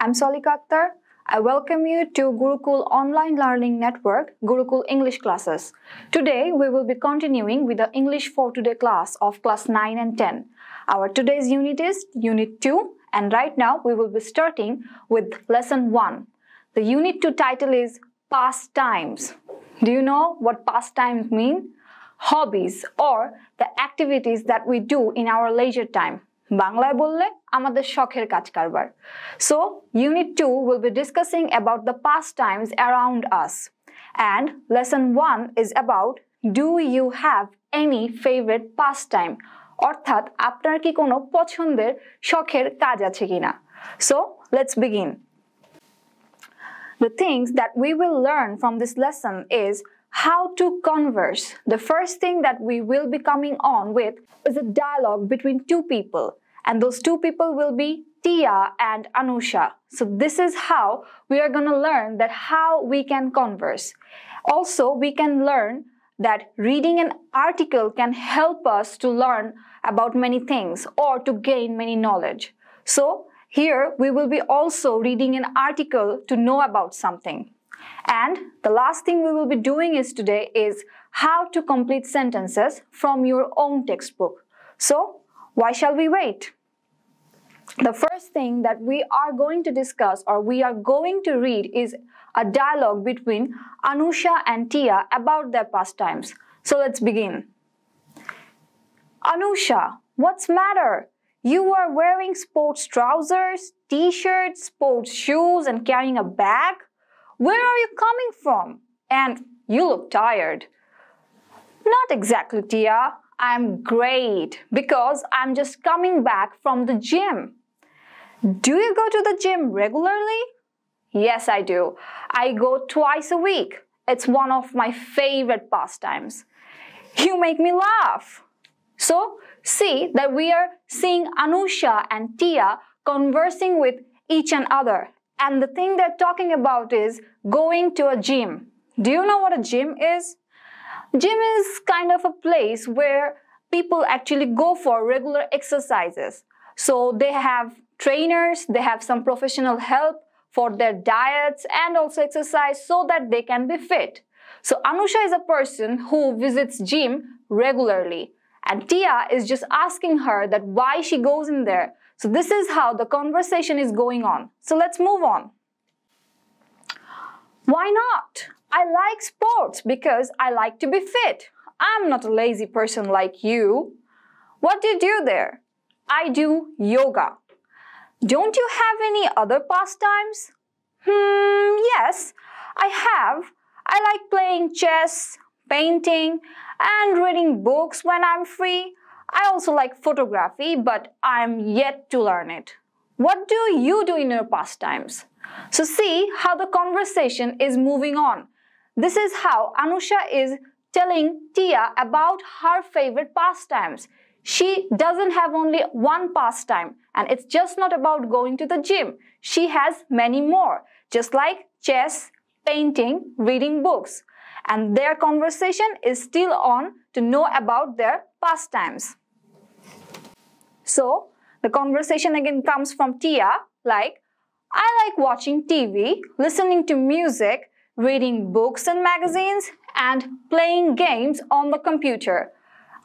I'm Solika Aktar. I welcome you to Gurukul online learning network, Gurukul English classes. Today we will be continuing with the English for Today class of class 9 and 10. Our today's unit is Unit 2 and right now we will be starting with Lesson 1. The Unit 2 title is Pastimes. Do you know what pastimes mean? Hobbies or the activities that we do in our leisure time. বাংলায় বললে আমাদের শখের কাজ কারবার. So, Unit 2 will be discussing about the pastimes around us. And Lesson 1 is about do you have any favorite pastime? অর্থাৎ আপনার কি কোনো পছন্দের শখের কাজ আছে কিনা? So, let's begin. The things that we will learn from this lesson is how to converse. The first thing that we will be coming on with is a dialogue between two people. And those two people will be Tia and Anusha. So this is how we are going to learn that how we can converse. Also, we can learn that reading an article can help us to learn about many things or to gain many knowledge. So here we will be also reading an article to know about something. And the last thing we will be doing is today is how to complete sentences from your own textbook. So, why shall we wait? The first thing that we are going to discuss or we are going to read is a dialogue between Anusha and Tia about their pastimes. So, let's begin. Anusha, what's matter? You are wearing sports trousers, t-shirts, sports shoes and carrying a bag? Where are you coming from? And you look tired. Not exactly, Tia. I'm great because I'm just coming back from the gym. Do you go to the gym regularly? Yes, I do. I go twice a week. It's one of my favorite pastimes. You make me laugh. So, see that we are seeing Anusha and Tia conversing with each other. And the thing they're talking about is going to a gym. Do you know what a gym is? Gym is kind of a place where people actually go for regular exercises. So they have trainers, they have some professional help for their diets and also exercise so that they can be fit. So Anusha is a person who visits gym regularly. And Tia is just asking her that why she goes in there. So this is how the conversation is going on. So let's move on. Why not? I like sports because I like to be fit. I'm not a lazy person like you. What do you do there? I do yoga. Don't you have any other pastimes? Yes, I have. I like playing chess, painting, and reading books when I'm free. I also like photography, but I'm yet to learn it. What do you do in your pastimes? So see how the conversation is moving on. This is how Anusha is telling Tia about her favorite pastimes. She doesn't have only one pastime and it's just not about going to the gym. She has many more, just like chess, painting, reading books. And their conversation is still on to know about their pastimes. So, the conversation again comes from Tia like, I like watching TV, listening to music, reading books and magazines, and playing games on the computer.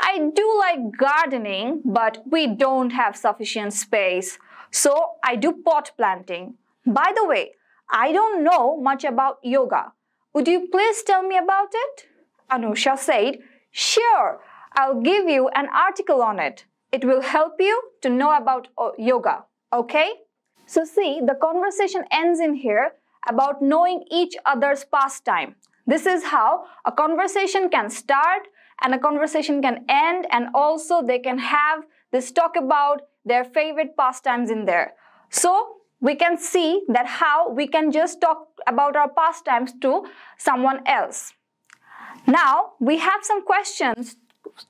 I do like gardening, but we don't have sufficient space. So, I do pot planting. By the way, I don't know much about yoga. Would you please tell me about it? Anusha said, sure, I'll give you an article on it. It will help you to know about yoga, okay? So see, the conversation ends in here about knowing each other's pastime. This is how a conversation can start and a conversation can end and also they can have this talk about their favorite pastimes in there. So, we can see that how we can just talk about our pastimes to someone else. Now, we have some questions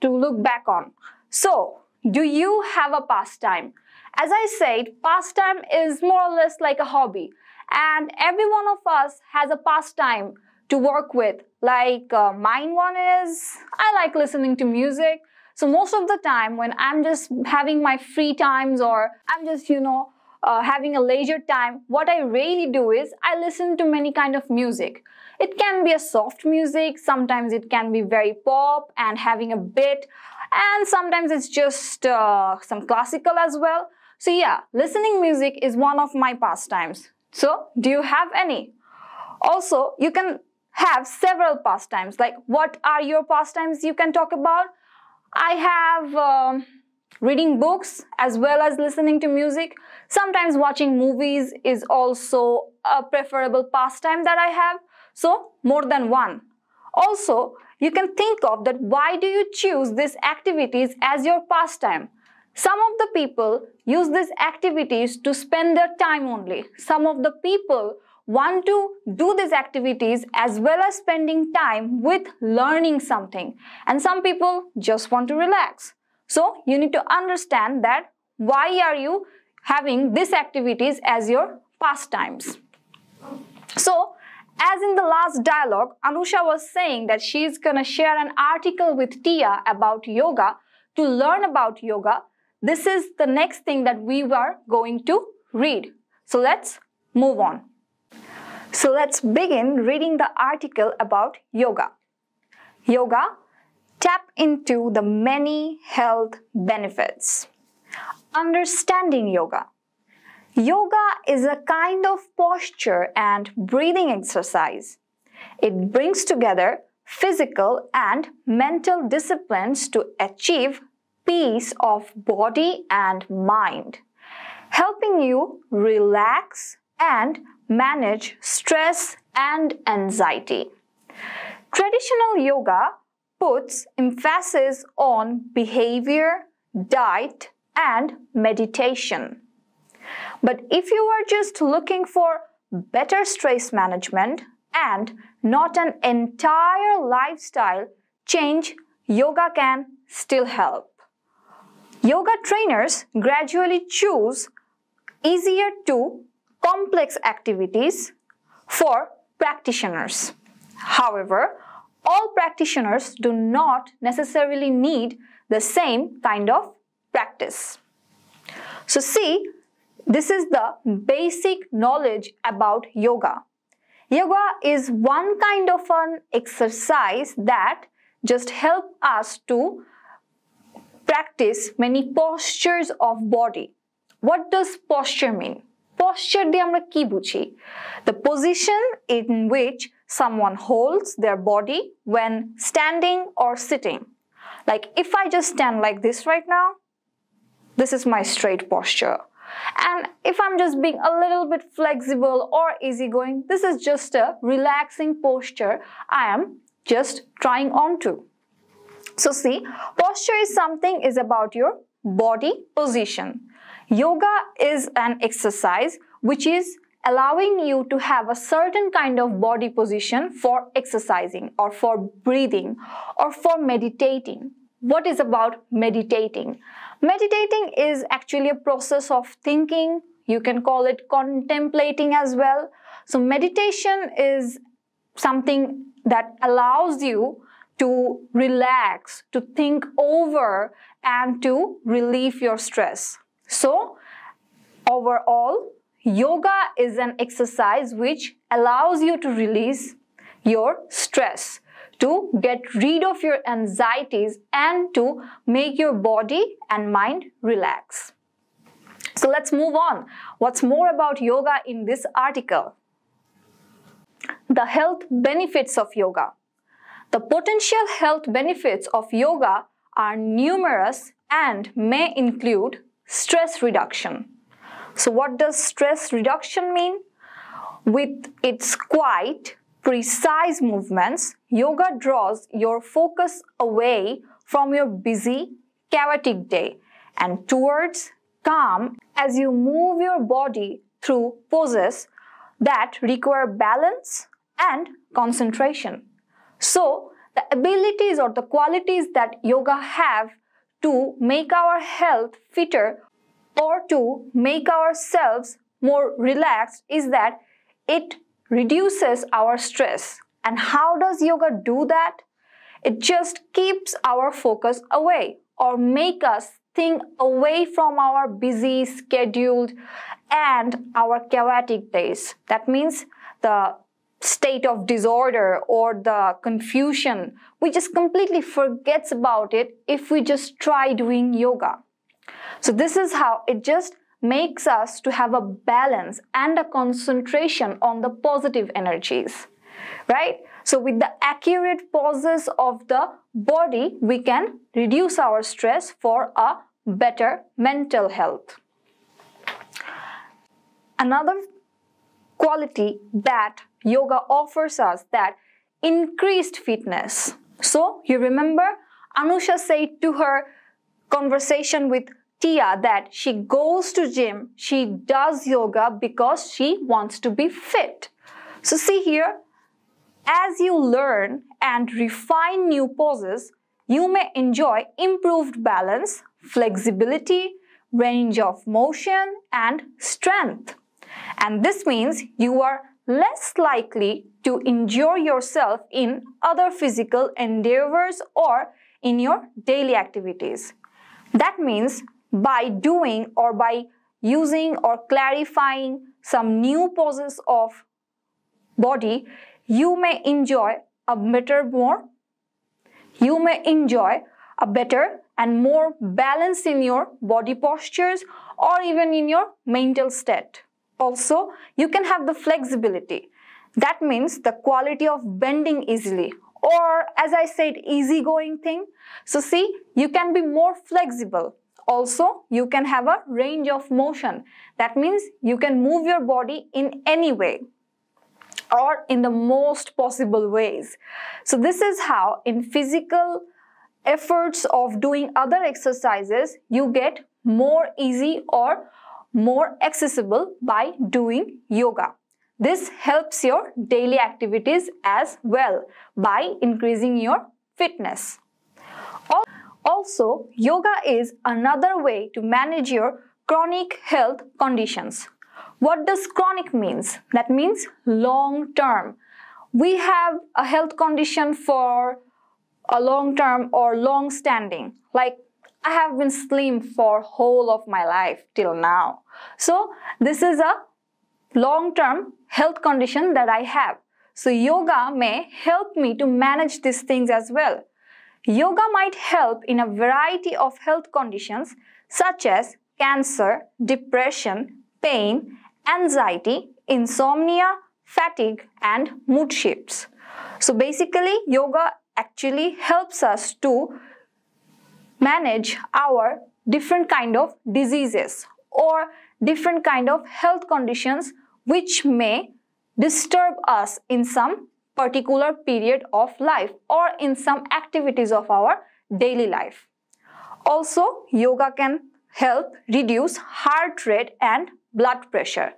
to look back on. So, do you have a pastime? As I said, pastime is more or less like a hobby. And every one of us has a pastime to work with. Like mine one is, I like listening to music. So most of the time when I'm just having my free times or I'm just, having a leisure time, what I really do is I listen to many kind of music. It can be a soft music, sometimes it can be very pop and having a bit, and sometimes it's just some classical as well. So yeah, listening music is one of my pastimes. So do you have any? Also, you can have several pastimes. Like, what are your pastimes you can talk about? I have reading books as well as listening to music. Sometimes watching movies is also a preferable pastime that I have. So more than one. Also, you can think of that why do you choose these activities as your pastime? Some of the people use these activities to spend their time only. Some of the people want to do these activities as well as spending time with learning something. And some people just want to relax. So you need to understand that why are you having these activities as your pastimes. So, as in the last dialogue, Anusha was saying that she's gonna share an article with Tia about yoga to learn about yoga. This is the next thing that we were going to read. So let's move on. So let's begin reading the article about yoga. Yoga, tap into the many health benefits. Understanding yoga. Yoga is a kind of posture and breathing exercise. It brings together physical and mental disciplines to achieve peace of body and mind, helping you relax and manage stress and anxiety. Traditional yoga puts emphasis on behavior, diet, and meditation. But if you are just looking for better stress management and not an entire lifestyle change, yoga can still help. Yoga trainers gradually choose easier to complex activities for practitioners. However, all practitioners do not necessarily need the same kind of practice. So see, this is the basic knowledge about yoga. Yoga is one kind of an exercise that just helps us to practice many postures of body. What does posture mean? Posture দিয়ে আমরা কি বুঝি? The position in which someone holds their body when standing or sitting. Like if I just stand like this right now, this is my straight posture. And if I'm just being a little bit flexible or easygoing, this is just a relaxing posture I am just trying on to. So see, posture is something is about your body position. Yoga is an exercise which is allowing you to have a certain kind of body position for exercising or for breathing or for meditating. What is about meditating? Meditating is actually a process of thinking. You can call it contemplating as well. So meditation is something that allows you to relax, to think over, and to relieve your stress. So overall, yoga is an exercise which allows you to release your stress, to get rid of your anxieties and to make your body and mind relax. So let's move on. What's more about yoga in this article? The health benefits of yoga. The potential health benefits of yoga are numerous and may include stress reduction. So what does stress reduction mean? With its quite precise movements, yoga draws your focus away from your busy, chaotic day and towards calm as you move your body through poses that require balance and concentration. So, the abilities or the qualities that yoga have to make our health fitter or to make ourselves more relaxed is that it reduces our stress. And how does yoga do that? It just keeps our focus away or make us thing away from our busy, scheduled and our chaotic days. That means the state of disorder or the confusion. We just completely forgets about it if we just try doing yoga. So this is how it just makes us to have a balance and a concentration on the positive energies, right? So with the accurate poses of the body, we can reduce our stress for a better mental health. Another quality that yoga offers us, that increased fitness. So you remember Anusha said to her conversation with Tia that she goes to gym, she does yoga because she wants to be fit. So see here, as you learn and refine new poses, you may enjoy improved balance, flexibility, range of motion and strength. And this means you are less likely to injure yourself in other physical endeavors or in your daily activities. That means by doing or by using or clarifying some new poses of body, you may enjoy a better and more balance in your body postures or even in your mental state. Also, you can have the flexibility. That means the quality of bending easily, or as I said, easygoing thing. So see, you can be more flexible. Also, you can have a range of motion. That means you can move your body in any way or in the most possible ways. So this is how in physical efforts of doing other exercises, you get more easy or more accessible by doing yoga. This helps your daily activities as well by increasing your fitness. Also, yoga is another way to manage your chronic health conditions. What does chronic means? That means long term. We have a health condition for a long term or long standing, like I have been slim for whole of my life till now. So this is a long-term health condition that I have. So yoga may help me to manage these things as well. Yoga might help in a variety of health conditions such as cancer, depression, pain, anxiety, insomnia, fatigue and mood shifts. So basically yoga actually helps us to manage our different kind of diseases or different kind of health conditions which may disturb us in some particular period of life or in some activities of our daily life. Also, yoga can help reduce heart rate and blood pressure.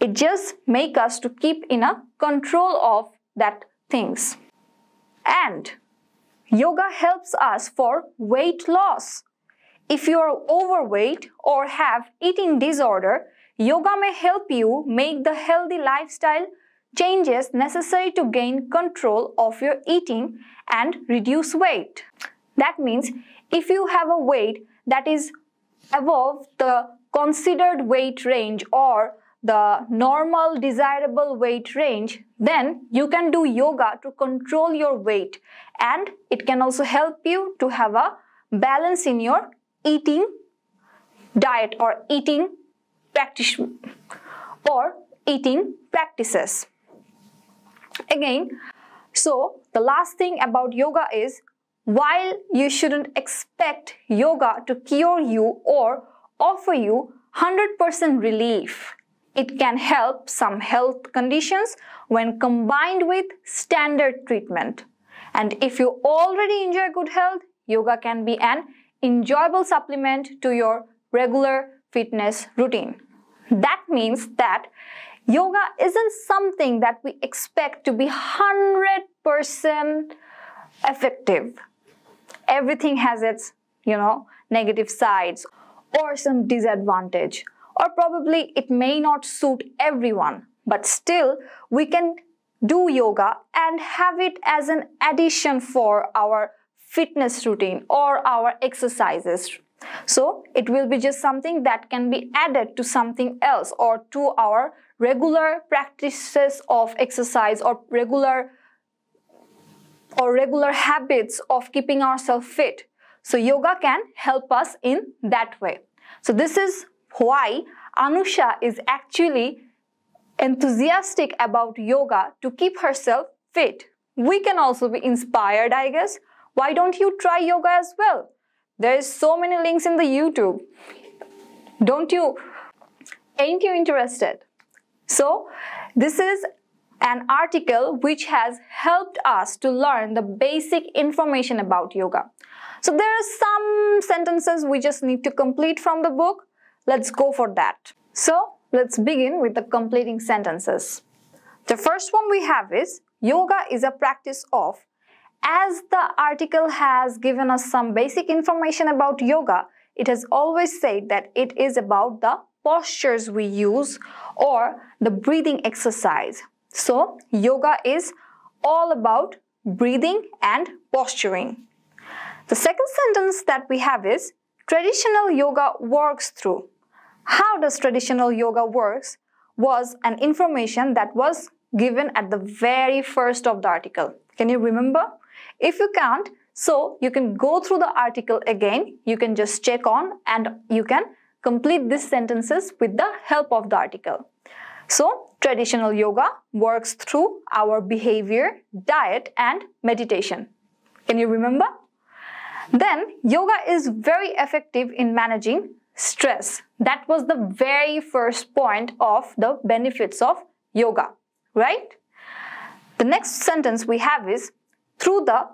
It just makes us to keep in a control of that things. And yoga helps us for weight loss. If you are overweight or have eating disorder, yoga may help you make the healthy lifestyle changes necessary to gain control of your eating and reduce weight. That means if you have a weight that is above the considered weight range or the normal desirable weight range, then you can do yoga to control your weight, and it can also help you to have a balance in your eating diet or eating practices. Again, so the last thing about yoga is, while you shouldn't expect yoga to cure you or offer you 100% relief, it can help some health conditions when combined with standard treatment. And if you already enjoy good health, yoga can be an enjoyable supplement to your regular fitness routine. That means that yoga isn't something that we expect to be 100% effective. Everything has its, negative sides or some disadvantage, or probably it may not suit everyone, but still we can do yoga and have it as an addition for our fitness routine or our exercises. So it will be just something that can be added to something else or to our regular practices of exercise or regular habits of keeping ourselves fit. So yoga can help us in that way. So this is why Anusha is actually enthusiastic about yoga to keep herself fit. We can also be inspired, I guess. Why don't you try yoga as well? There is so many links in the YouTube. Ain't you interested? So this is an article which has helped us to learn the basic information about yoga. So there are some sentences we just need to complete from the book. Let's go for that. So let's begin with the completing sentences. The first one we have is, yoga is a practice of. As the article has given us some basic information about yoga, it has always said that it is about the postures we use or the breathing exercise. So yoga is all about breathing and posturing. The second sentence that we have is, traditional yoga works through. How does traditional yoga works was an information that was given at the very first of the article. Can you remember? If you can't, so you can go through the article again. You can just check on and you can complete these sentences with the help of the article. So traditional yoga works through our behavior, diet and meditation. Can you remember? Then yoga is very effective in managing stress. That was the very first point of the benefits of yoga, right? The next sentence we have is, through the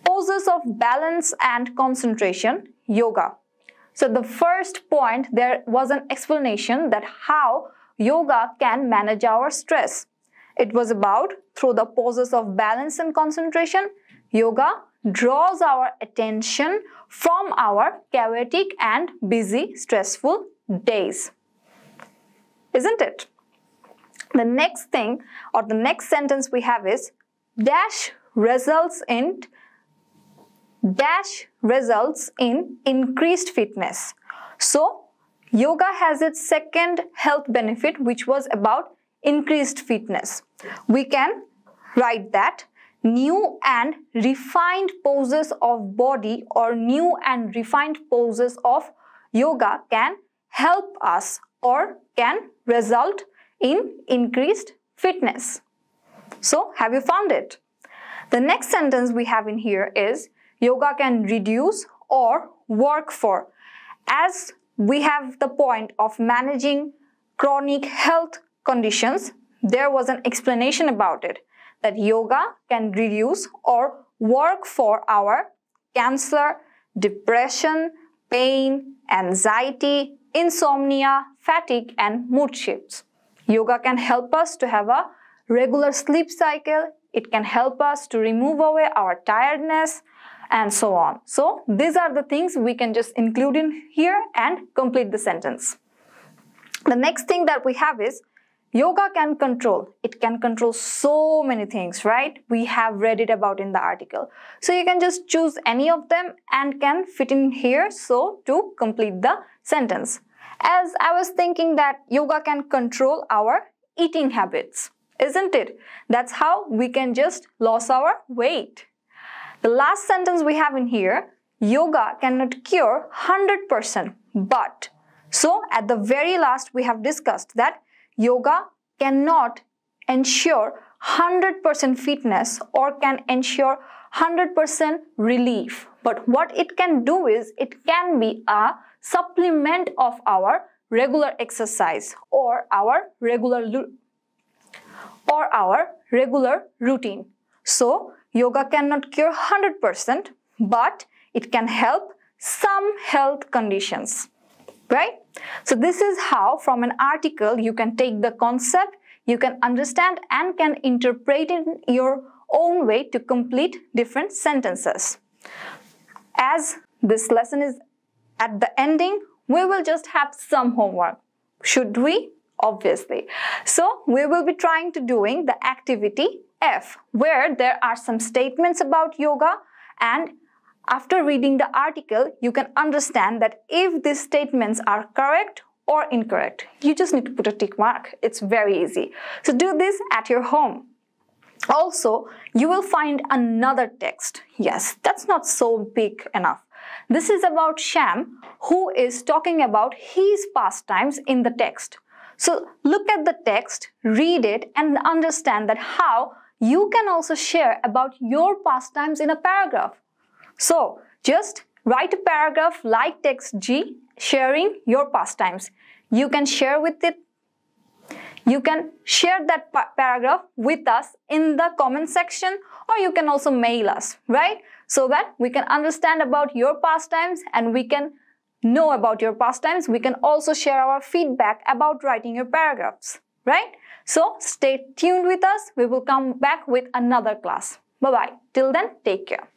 poses of balance and concentration, yoga. So the first point, there was an explanation that how yoga can manage our stress. It was about, through the poses of balance and concentration, yoga draws our attention from our chaotic and busy, stressful days. Isn't it? The next thing or the next sentence we have is, dash results in increased fitness. So yoga has its second health benefit, which was about increased fitness. We can write that new and refined poses of body or new and refined poses of yoga can help us or can result in increased fitness. So have you found it? The next sentence we have in here is, yoga can reduce or work for. As we have the point of managing chronic health conditions, there was an explanation about it, that yoga can reduce or work for our cancer, depression, pain, anxiety, insomnia, fatigue and mood shifts. Yoga can help us to have a regular sleep cycle. It can help us to remove away our tiredness and so on. So these are the things we can just include in here and complete the sentence. The next thing that we have is, yoga can control. It can control so many things, right? We have read it about in the article. So you can just choose any of them and can fit in here so to complete the sentence. As I was thinking that yoga can control our eating habits, isn't it? That's how we can just lose our weight. The last sentence we have in here, yoga cannot cure 100%, but. So at the very last we have discussed that yoga cannot ensure 100% fitness or can ensure 100% relief. But what it can do is, it can be a supplement of our regular exercise or our regular routine. So yoga cannot cure 100%, but it can help some health conditions, right? So this is how from an article you can take the concept, you can understand and can interpret it in your own way to complete different sentences. As this lesson is at the ending, we will just have some homework. Should we? Obviously. So we will be trying to doing the activity F, where there are some statements about yoga and After reading the article, you can understand that if these statements are correct or incorrect. You just need to put a tick mark. It's very easy. So do this at your home. Also, you will find another text. Yes, that's not so big enough. This is about Sham, who is talking about his pastimes in the text. So look at the text, read it, and understand that how you can also share about your pastimes in a paragraph. So just write a paragraph like text G, sharing your pastimes. You can share with it. You can share that paragraph with us in the comment section, or you can also mail us, right? So that we can understand about your pastimes and we can know about your pastimes. We can also share our feedback about writing your paragraphs, right? So stay tuned with us. We will come back with another class. Bye-bye. Till then, take care.